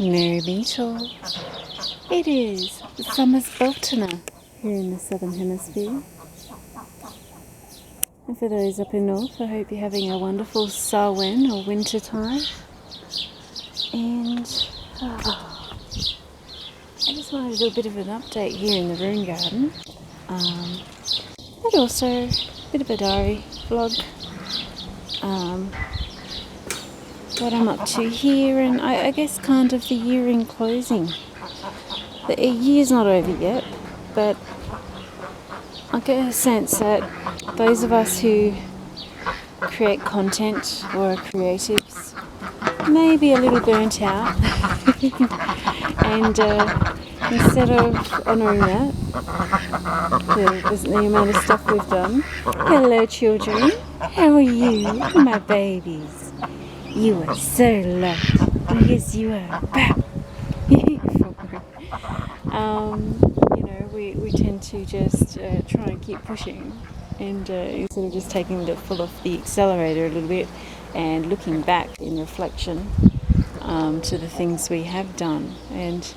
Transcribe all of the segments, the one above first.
Merry Beetle. It is Summers Bealtaine here in the Southern Hemisphere. And for those up in North, I hope you're having a wonderful Samhain or winter time. And I just wanted to do a bit of an update here in the Rune Garden. And also a bit of a diary vlog. What I'm up to here, and I guess kind of the year in closing. The year's not over yet, but I get a sense that those of us who create content or are creatives may be a little burnt out. And instead of honouring that, the amount of stuff we've done. Hello children, how are you, my babies? You are so lovely. Yes, you are. We tend to just try and keep pushing, and instead of just taking the foot off the accelerator a little bit and looking back in reflection to the things we have done. And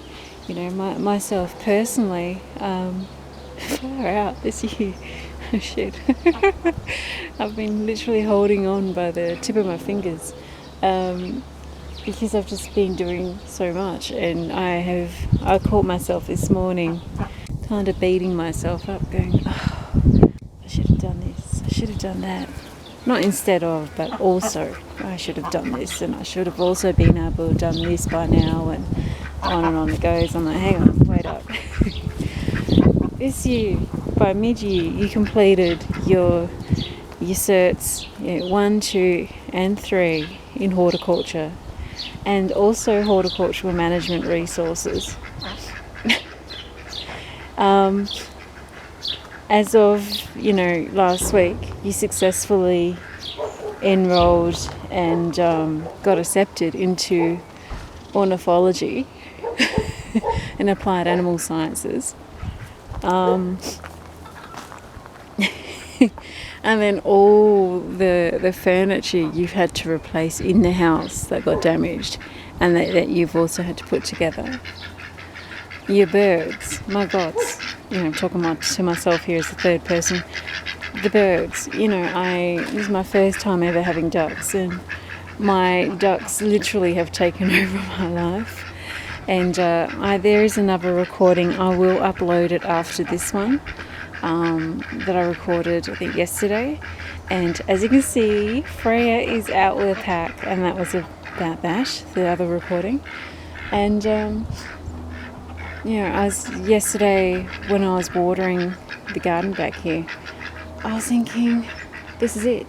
myself personally, far out this year. Shit. I've been literally holding on by the tip of my fingers. Because I've just been doing so much, and I caught myself this morning kind of beating myself up, going, oh, I should have done this, I should have done that. Not instead of, but also, I should have done this, and I should have also been able to have done this by now, and on it goes. I'm like, hang on, wait up. This year, by mid-year, you completed your certs 1, 2 and 3 in horticulture, and also horticultural management resources. As of last week, you successfully enrolled and got accepted into ornithology and applied animal sciences. And then all the furniture you've had to replace in the house that got damaged, and that you've also had to put together. Your birds, my gods, I'm talking to myself here as the third person. The birds, this is my first time ever having ducks, and my ducks literally have taken over my life. And there is another recording. I will upload it after this one. That I recorded, I think, yesterday. And as you can see, Freya is out with a pack, and that was about that, the other recording. And yesterday when I was watering the garden back here, I was thinking, this is it.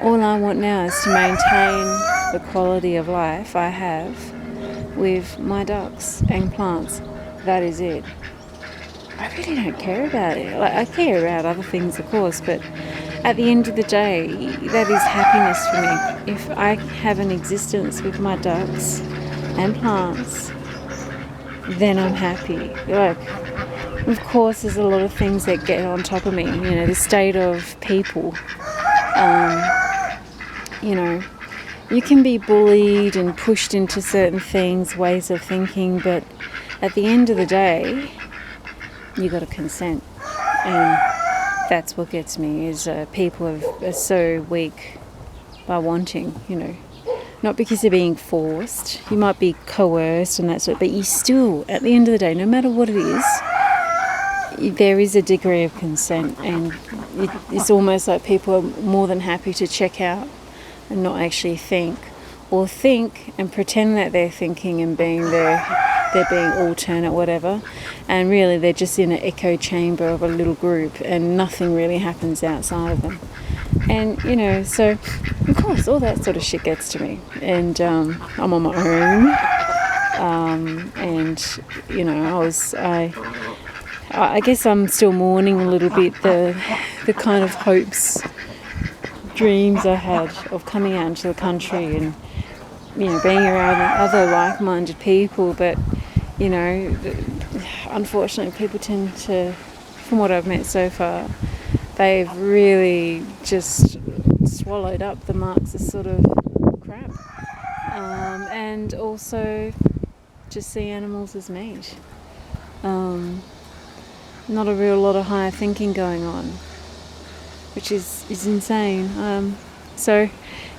All I want now is to maintain the quality of life I have with my ducks and plants. That is it. I really don't care about it. I care about other things, of course, but at the end of the day, that is happiness for me. If I have an existence with my ducks and plants, then I'm happy. Of course, there's a lot of things that get on top of me. The state of people. You can be bullied and pushed into certain things, ways of thinking, but at the end of the day, you got to consent, and that's what gets me. Is people are so weak by wanting, not because they're being forced. You might be coerced and that sort, but you still, at the end of the day, no matter what it is, there is a degree of consent, and it's almost like people are more than happy to check out and not actually think, or think and pretend that they're thinking and they're being alternate, whatever, and really they're just in an echo chamber of a little group, and nothing really happens outside of them. And so of course all that sort of shit gets to me, and I'm on my own, and I guess I'm still mourning a little bit the kind of hopes, dreams I had of coming out into the country and being around other like-minded people, but unfortunately people tend to, from what I've met so far, they've really just swallowed up the Marxist sort of crap, and and also just see animals as meat. Not a real lot of higher thinking going on, which is insane. So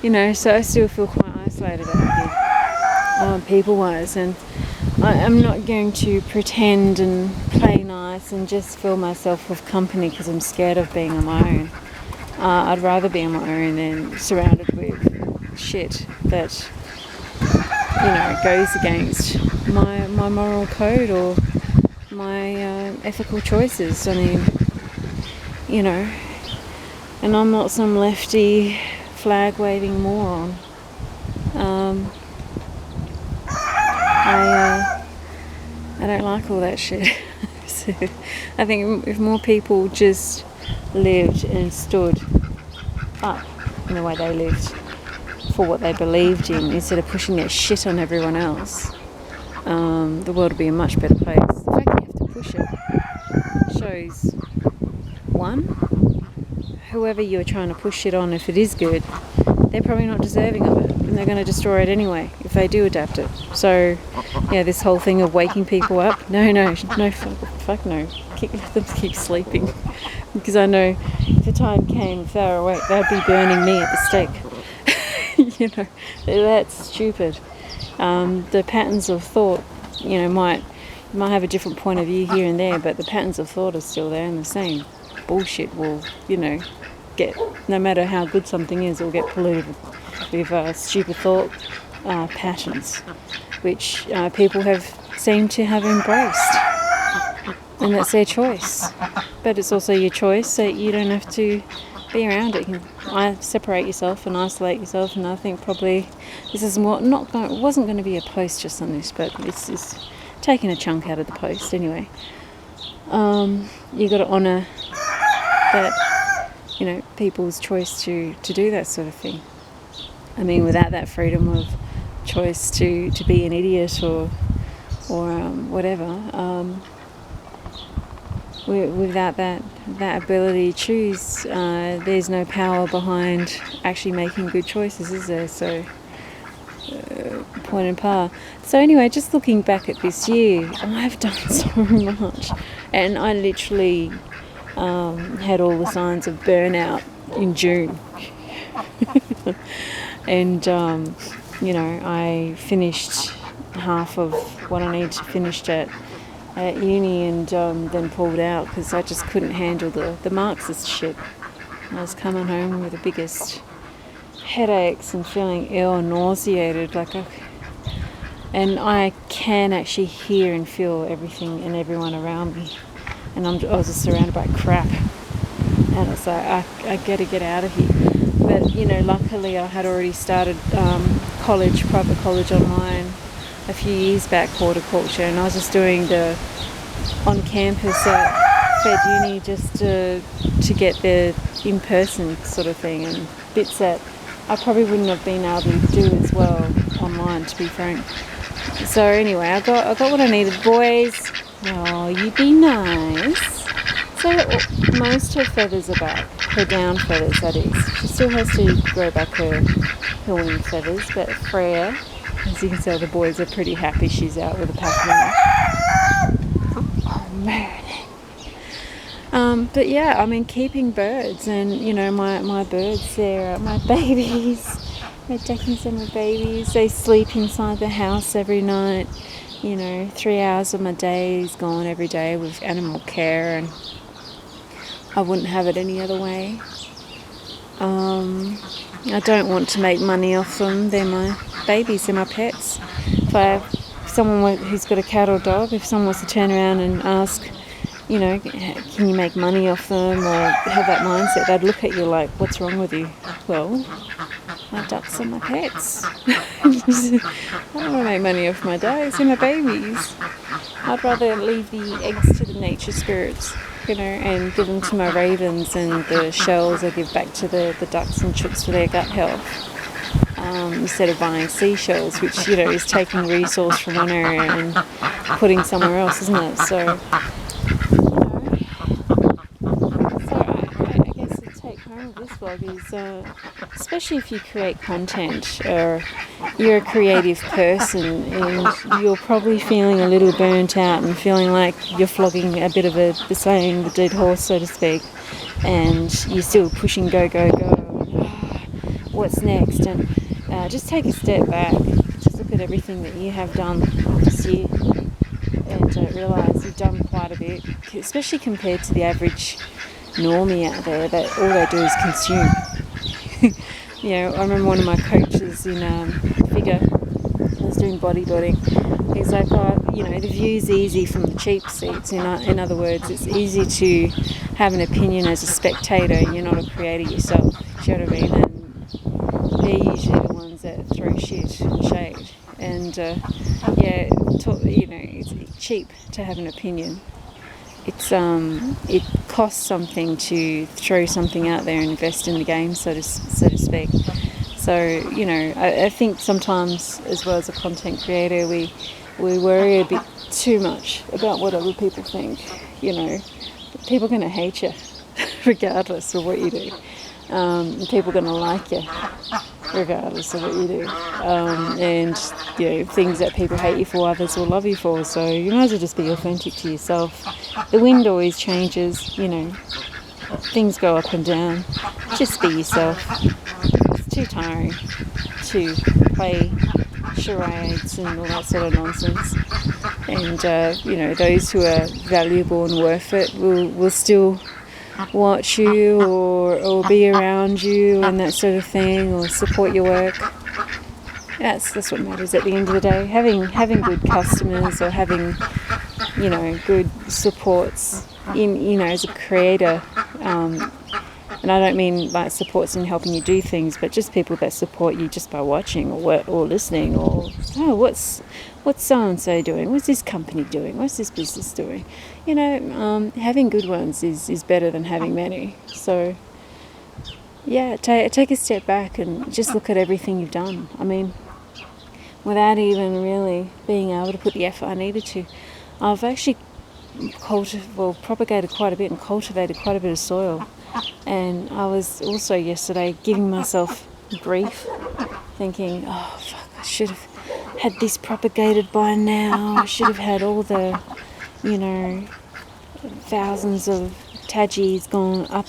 I still feel quite isolated out here, people-wise, and I'm not going to pretend and play nice and just fill myself with company because I'm scared of being on my own. I'd rather be on my own than surrounded with shit that goes against my moral code or my ethical choices. I mean, and I'm not some lefty flag-waving moron. I don't like all that shit. So I think if more people just lived and stood up in the way they lived for what they believed in, instead of pushing their shit on everyone else, the world would be a much better place. The fact that you have to push it shows, one, whoever you're trying to push shit on, if it is good, they're probably not deserving of it, and they're going to destroy it anyway if they do adapt it. So this whole thing of waking people up, no, fuck no, let them keep sleeping, because I know if the time came, if they were awake, they'd be burning me at the stake. That's stupid. The patterns of thought, might have a different point of view here and there, but the patterns of thought are still there, and the same bullshit will, get, no matter how good something is, will get polluted with stupid thought patterns, which people seem to have embraced, and that's their choice. But it's also your choice, so you don't have to be around it. You can separate yourself and isolate yourself, and I think probably this is it wasn't going to be a post just on this, but it's taking a chunk out of the post anyway. You got to honour that, people's choice to do that sort of thing. I mean, without that freedom of choice to be an idiot or whatever, without that ability to choose, there's no power behind actually making good choices, is there? So, point and par. So anyway, just looking back at this year, I've done so much, and I literally had all the signs of burnout in June. And I finished half of what I needed to finish at uni, and then pulled out because I just couldn't handle the Marxist shit. I was coming home with the biggest headaches and feeling ill and nauseated, and I can actually hear and feel everything and everyone around me, and I was just surrounded by crap, and it's like I gotta get out of here. But luckily I had already started private college online a few years back, horticulture, and I was just doing the on campus at Fed Uni just to get the in person sort of thing, and bits that I probably wouldn't have been able to do as well online, to be frank. So anyway, I got what I needed. Boys, oh, you be nice. So most her feathers are back, her down feathers that is. She still has to grow back her wing feathers, but Freya, as you can tell, the boys are pretty happy she's out with a pack now. Oh, Merlin. But yeah, I mean, keeping birds, and my birds, they're my babies. My duckies are my babies. They sleep inside the house every night. 3 hours of my day is gone every day with animal care, and I wouldn't have it any other way. I don't want to make money off them. They're my babies, they're my pets. If someone who's got a cat or dog, if someone wants to turn around and ask, can you make money off them, or have that mindset, they'd look at you like, what's wrong with you? Well, my ducks are my pets. I don't want to make money off my ducks, they're my babies. I'd rather leave the eggs to the nature spirits, and give them to my ravens, and the shells I give back to the ducks and chooks for their gut health. Instead of buying seashells, which, is taking resource from one area and putting somewhere else, isn't it? So I guess the take home of this vlog job is, especially if you create content or you're a creative person and you're probably feeling a little burnt out and feeling like you're flogging a bit of the dead horse, so to speak, and you're still pushing go, go, go. What's next? And just take a step back. Just look at everything that you have done this year and realise you've done quite a bit, especially compared to the average normie out there that all they do is consume. I remember one of my coaches in figure, I was doing bodybuilding, he's like, the view's easy from the cheap seats. In other words, it's easy to have an opinion as a spectator. You're not a creator yourself. Do you know what I mean? And they're usually the ones that throw shit and shade. And it's cheap to have an opinion. It costs something to throw something out there and invest in the game, so to speak. So I think sometimes, as well as a content creator, we worry a bit too much about what other people think. People are going to hate you regardless of what you do. People are going to like you regardless of what you do. And things that people hate you for, others will love you for. So you might as well just be authentic to yourself. The wind always changes. Things go up and down. Just be yourself. It's too tiring to play charades and all that sort of nonsense. And those who are valuable and worth it will still watch you or be around you and that sort of thing, or support your work. That's what matters at the end of the day. Having good customers or having good supports in as a creator, and I don't mean like supports in helping you do things, but just people that support you just by watching or listening, or what's so-and-so doing, what's this company doing, what's this business doing. Having good ones is better than having many. So take a step back and just look at everything you've done. I mean, without even really being able to put the effort I needed to, I've actually propagated quite a bit and cultivated quite a bit of soil. And I was also yesterday giving myself grief, thinking, oh fuck, I should have had this propagated by now. I should have had all the thousands of taggies gone up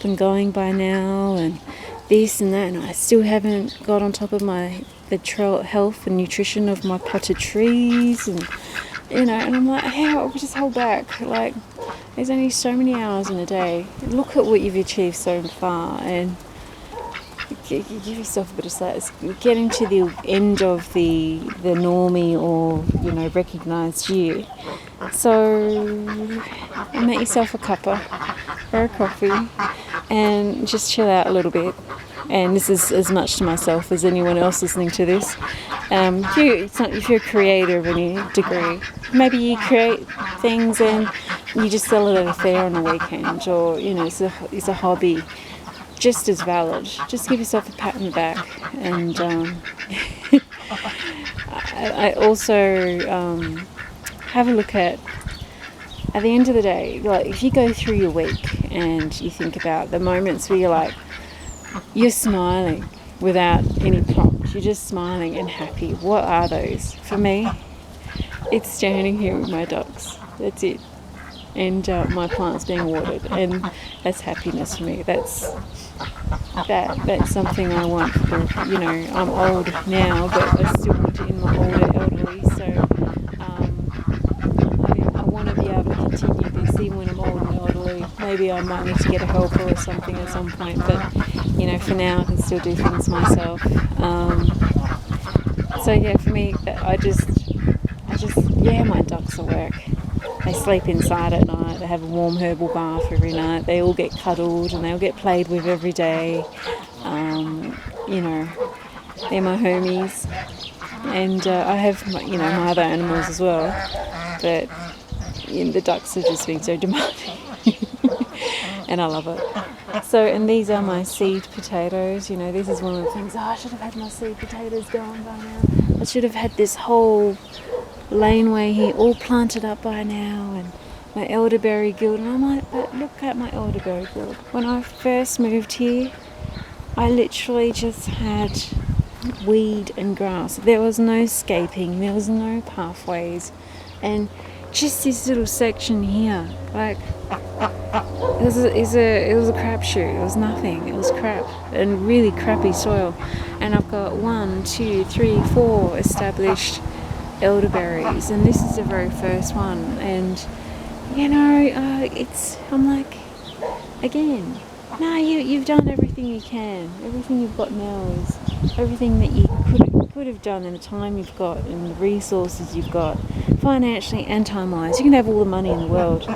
and going by now, and this and that, and I still haven't got on top of the health and nutrition of my potted trees, and and I'm like, how we just hold back? Like, there's only so many hours in a day. Look at what you've achieved so far, and give yourself a bit of slack. Getting to the end of the normie or recognised year. So make yourself a cuppa or a coffee and just chill out a little bit. And this is as much to myself as anyone else listening to this. If you're a creator of any degree, maybe you create things and you just sell it at a fair on a weekend, or it's a hobby. Just as valid. Just give yourself a pat on the back. And I also have a look at the end of the day, like if you go through your week and you think about the moments where you're smiling without any prompt, you're just smiling and happy. What are those? For me, it's standing here with my ducks. That's it. And my plants being watered, and that's happiness for me. That's something I want for, I'm old now, but I still want it in my elderly, so I want to be able to continue this even when I'm old and elderly. Maybe I might need to get a helper or something at some point, but for now I can still do things myself. For me, my ducks will work. They sleep inside at night, they have a warm herbal bath every night, they all get cuddled and they all get played with every day. They're my homies. And I have my other animals as well, but the ducks have just been so demanding. And I love it. So, and these are my seed potatoes. This is one of the things, I should have had my seed potatoes going by now. I should have had this whole laneway here all planted up by now, and my elderberry guild. And I'm like, but look at my elderberry guild. When I first moved here, I literally just had weed and grass. There was no scaping, there was no pathways, and just this little section here, like it was a crapshoot. It was nothing. It was crap and really crappy soil. And I've got 1, 2, 3, 4 established elderberries, and this is the very first one. And I'm like, again, no, you've done everything you can. Everything you've got now is everything that you could have done in the time you've got and the resources you've got, financially and time-wise. You can have all the money in the world,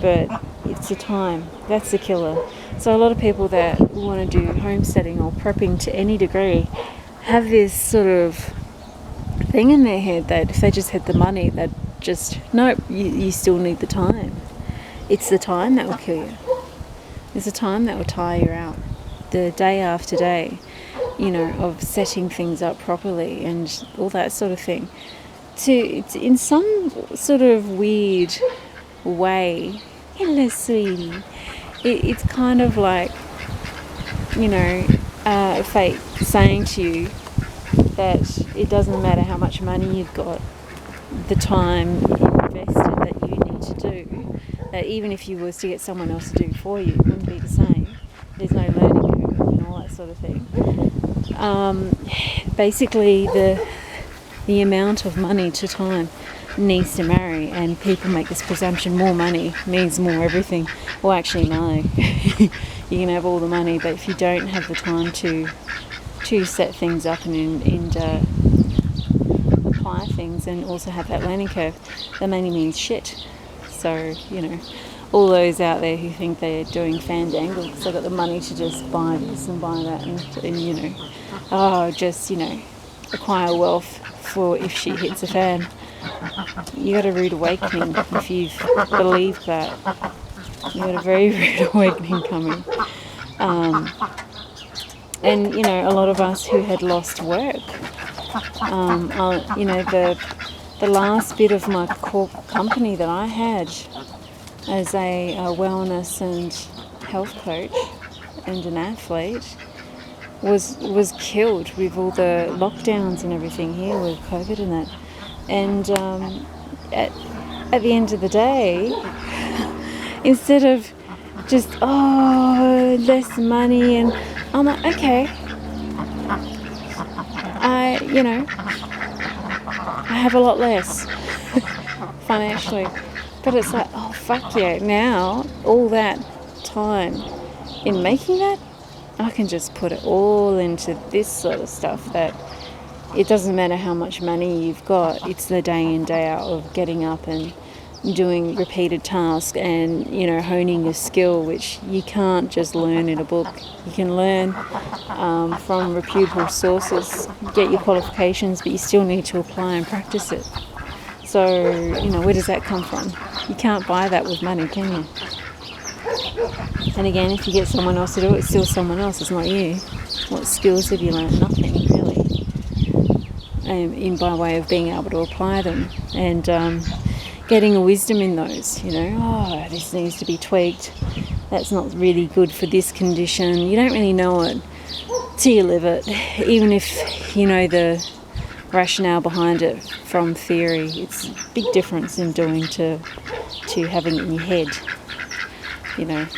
but it's the time. That's the killer. So a lot of people that want to do homesteading or prepping to any degree have this sort of thing in their head that if they just had the money, that just, nope, you still need the time. It's the time that will kill you. It's the time that will tire you out. The day after day, of setting things up properly and all that sort of thing. It's in some sort of weird way, hello sweetie, it's kind of like, fate saying to you that it doesn't matter how much money you've got, the time invested that you need to do, that even if you was to get someone else to do for you, it wouldn't be the same. There's no learning curve and all that sort of thing. Basically, the amount of money to time needs to marry, and people make this presumption more money means more everything. Well, actually, no. You can have all the money, but if you don't have the time to set things up and apply things and also have that learning curve, that money means shit. So, all those out there who think they're doing fandangle because they've got the money to just buy this and buy that and acquire wealth for if shit hits a fan. You got a rude awakening if you've believed that. You got a very rude awakening coming. And a lot of us who had lost work, the last bit of my core company that I had as a wellness and health coach and an athlete was killed with all the lockdowns and everything here with COVID and that. And at the end of the day, instead of just less money, and I'm like, okay, I have a lot less financially, but it's like, oh fuck yeah, now all that time in making that, I can just put it all into this sort of stuff that it doesn't matter how much money you've got, it's the day in, day out of getting up and doing repeated tasks and, honing your skill, which you can't just learn in a book. You can learn from reputable sources, get your qualifications, but you still need to apply and practice it. So, where does that come from? You can't buy that with money, can you? And again, if you get someone else to do it, it's still someone else, it's not you. What skills have you learned? Nothing, really. By way of being able to apply them and getting a wisdom in those, this needs to be tweaked, that's not really good for this condition. You don't really know it till you live it, even if you know the rationale behind it from theory. It's a big difference in doing to having it in your head.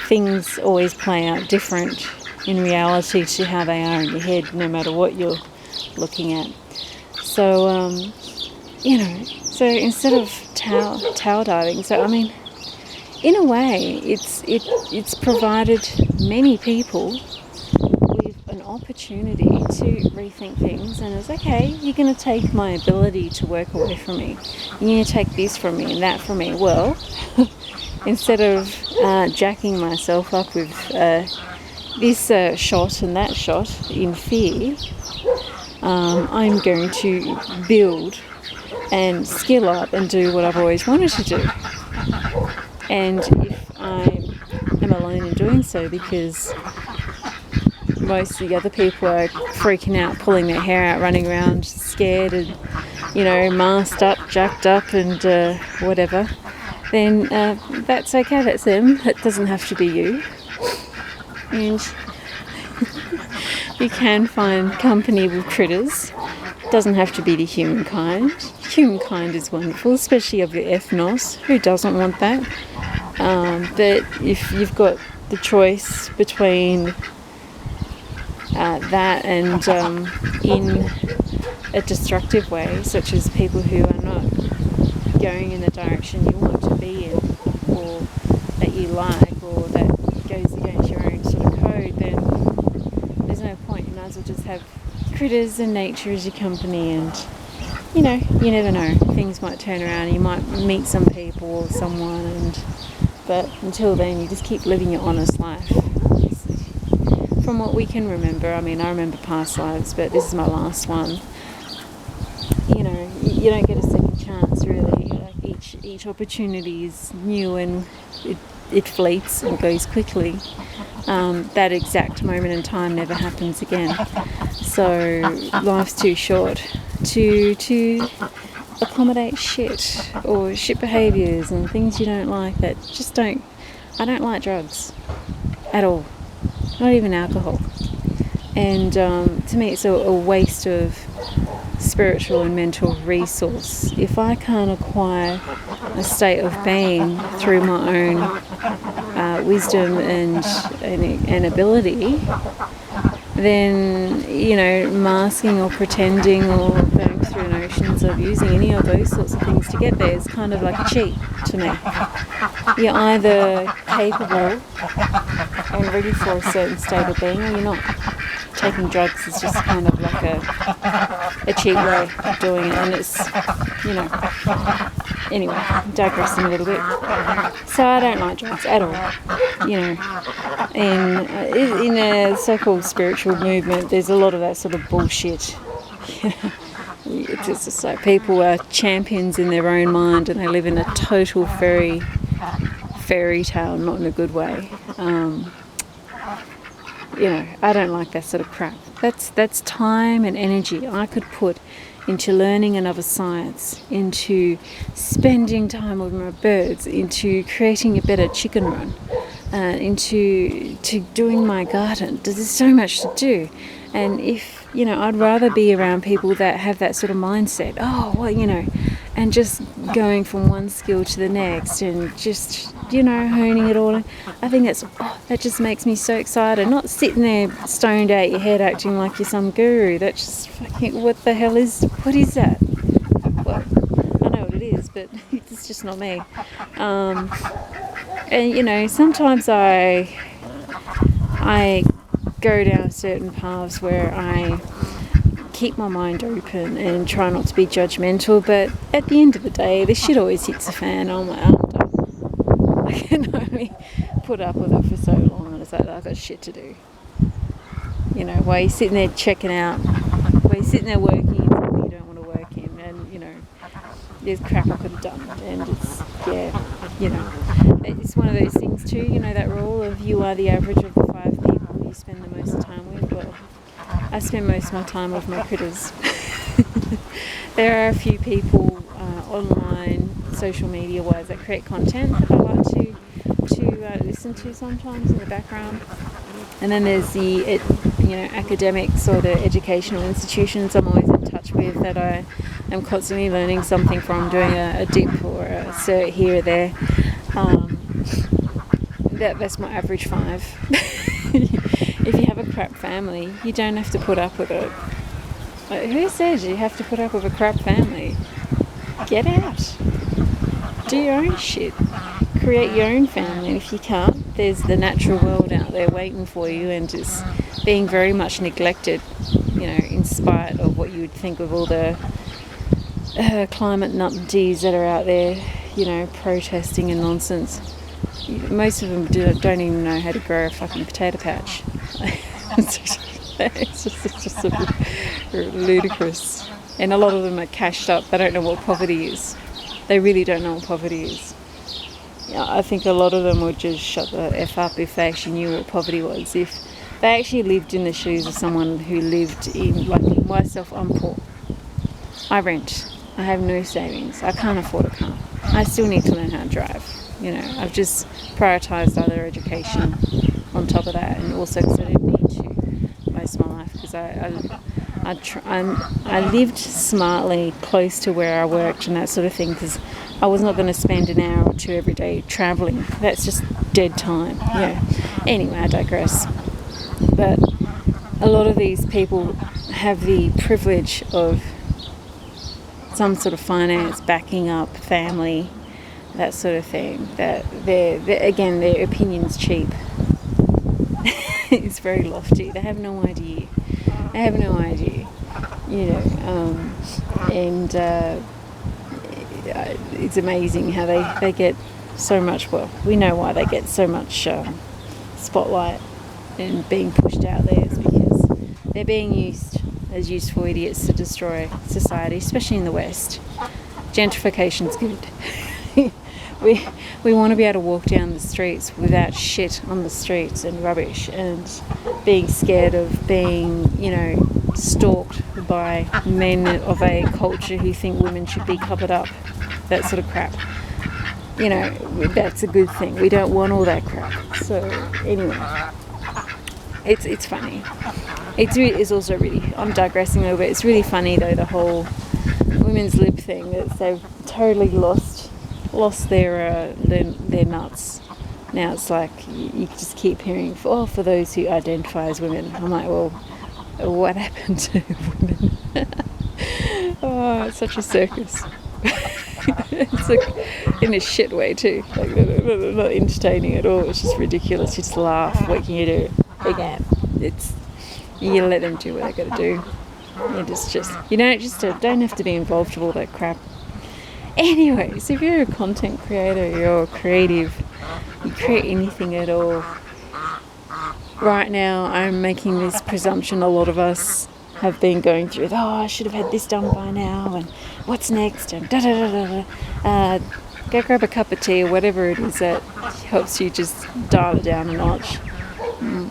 Things always play out different in reality to how they are in your head, no matter what you're looking at. So, so instead of towel diving, in a way, it's provided many people with an opportunity to rethink things, and it's okay, you're going to take my ability to work away from me. You're going to take this from me and that from me. Well, instead of jacking myself up with this shot and that shot in fear, I'm going to build and skill up and do what I've always wanted to do. And if I am alone in doing so, because most of the other people are freaking out, pulling their hair out, running around scared and, masked up, jacked up and whatever, then that's okay, that's them. It doesn't have to be you. And You can find company with critters. Doesn't have to be the humankind. Humankind is wonderful, especially of your ethnos. Who doesn't want that? But if you've got the choice between that and in a destructive way, such as people who are not going in the direction you want to be in, or that you like, or that goes against your own sort of code, then there's no point. You might as well just have critters and nature as your company, and you never know, things might turn around. You might meet some people or someone, but until then you just keep living your honest life. From what we can remember, I remember past lives, but this is my last one. You don't get a second chance, really. Like each opportunity is new, and it fleets and goes quickly. That exact moment in time never happens again. So life's too short to accommodate shit or shit behaviours and things you don't like that just don't. I don't like drugs at all, not even alcohol. And to me it's a waste of spiritual and mental resource. If I can't acquire a state of being through my own wisdom and ability, then masking or pretending or going through the notions of using any of those sorts of things to get there is kind of like a cheat to me. You're either capable and ready for a certain state of being, or you're not. Taking drugs is just kind of like a cheap way of doing it, and it's, anyway, digressing a little bit. So I don't like drugs at all, and in a so-called spiritual movement, there's a lot of that sort of bullshit. It's just like people are champions in their own mind, and they live in a total fairy tale, not in a good way. I don't like that sort of crap. That's time and energy I could put into learning another science, into spending time with my birds, into creating a better chicken run, into doing my garden. There's so much to do. And if, I'd rather be around people that have that sort of mindset. And just going from one skill to the next and just, honing it all. I think that just makes me so excited. Not sitting there stoned out your head acting like you're some guru. That's just fucking, what the hell is that? Well, I know what it is, but it's just not me. And, sometimes I go down certain paths where I keep my mind open and try not to be judgmental, but at the end of the day, this shit always hits the fan. I'm like, I'm done. I can only put up with it for so long, and it's like, I've got shit to do. While you're sitting there checking out, while you're sitting there working in something you don't want to work in, and, there's crap I could have done, and it's one of those things too, that rule of you are the average of the 5 people you spend the most time with. Well, I spend most of my time with my critters. There are a few people online, social media wise, that create content that I like to listen to sometimes in the background. And then there's the academics or the educational institutions I'm always in touch with that I am constantly learning something from, doing a dip or a cert here or there. That's my average 5. If you have a crap family, you don't have to put up with it. Who says you have to put up with a crap family? Get out. Do your own shit. Create your own family. And if you can't, there's the natural world out there waiting for you, and just being very much neglected, in spite of what you would think of all the climate nutties that are out there, protesting and nonsense. Most of them don't even know how to grow a fucking potato patch. It's just ludicrous. And a lot of them are cashed up. They don't know what poverty is. They really don't know what poverty is. I think a lot of them would just shut the F up if they actually knew what poverty was. If they actually lived in the shoes of someone who lived in, like myself, I'm poor. I rent. I have no savings. I can't afford a car. I still need to learn how to drive. I've just prioritised other education on top of that, and also because I didn't need to most of my life I lived smartly close to where I worked and that sort of thing, because I was not going to spend an hour or two every day travelling. That's just dead time. Yeah. Anyway, I digress. But a lot of these people have the privilege of some sort of finance backing up, family, that sort of thing. That again, their opinion's cheap. It's very lofty. They have no idea. And it's amazing how they get so much. Well, we know why they get so much spotlight and being pushed out there. Is because they're being used as useful idiots to destroy society, especially in the West. Gentrification's good. We want to be able to walk down the streets without shit on the streets and rubbish and being scared of being, stalked by men of a culture who think women should be covered up. That sort of crap. That's a good thing. We don't want all that crap. So anyway, it's funny. It's also really, I'm digressing a little bit. It's really funny though, the whole women's lib thing, that they've totally lost their nuts. Now it's like you just keep hearing for those who identify as women. I'm like, well, what happened to women? Oh, it's such a circus. It's like in a shit way too. Like, not entertaining at all. It's just ridiculous. You just laugh. What can you do? Again, you gotta let them do what they gotta do. You don't have to be involved with all that crap. Anyways, if you're a content creator, you're creative, you create anything at all. Right now, I'm making this presumption a lot of us have been going through, I should have had this done by now, and what's next, and da-da-da-da-da. Go grab a cup of tea or whatever it is that helps you just dial it down a notch.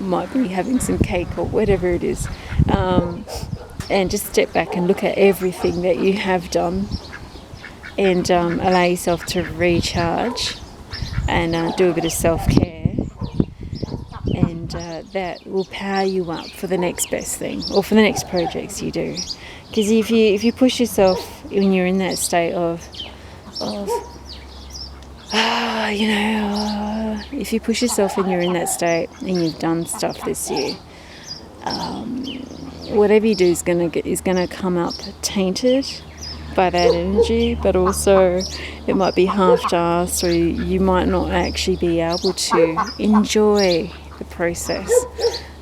Might be having some cake or whatever it is. And just step back and look at everything that you have done, and allow yourself to recharge and do a bit of self-care, and that will power you up for the next best thing or for the next projects you do. Because if you push yourself when you're in that state if you push yourself and you're in that state and you've done stuff this year, whatever you do is gonna come up tainted by that energy, but also it might be half-assed, or you might not actually be able to enjoy the process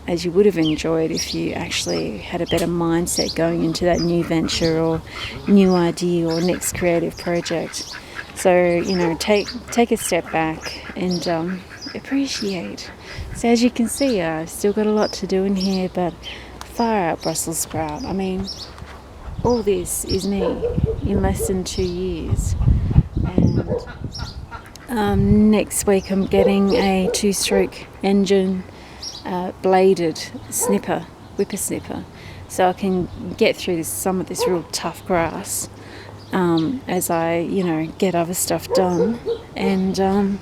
as you would have enjoyed if you actually had a better mindset going into that new venture or new idea or next creative project. So, take a step back and appreciate. So as you can see, I've still got a lot to do in here, but far out Brussels sprout. I mean, all this is me in less than 2 years. And next week I'm getting a 2-stroke engine bladed whipper snipper, so I can get through some of this real tough grass as I, get other stuff done. And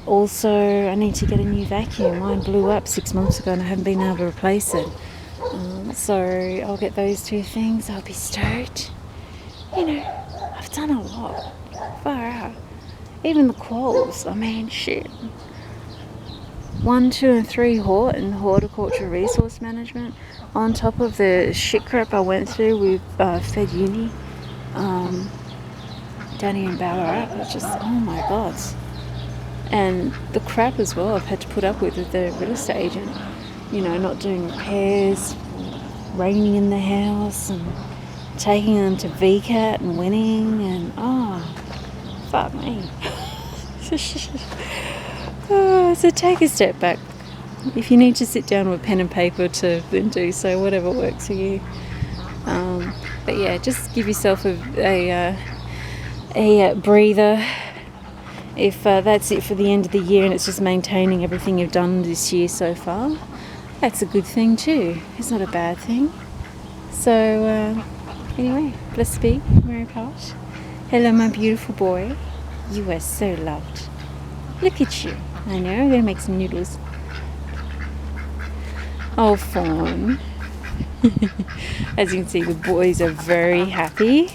also I need to get a new vacuum. Mine blew up 6 months ago and I haven't been able to replace it. So I'll get those 2 things. I'll be stoked. I've done a lot. Far out. Even the quals. I mean, shit. 1, 2 and 3 Hort and horticulture resource management, on top of the shit crap I went through with Fed Uni down here in Ballarat. It's just, oh my god. And the crap as well I've had to put up with the real estate agent. Not doing repairs, raining in the house, and taking them to VCAT and winning, and fuck me. So take a step back. If you need to sit down with pen and paper to then do so, whatever works for you. But yeah, just give yourself a breather. If that's it for the end of the year and it's just maintaining everything you've done this year so far, that's a good thing too. It's not a bad thing. So anyway, blessed be Mary Posh. Hello, my beautiful boy. You are so loved. Look at you. I know, I'm going to make some noodles. Oh, Fawn. As you can see, the boys are very happy.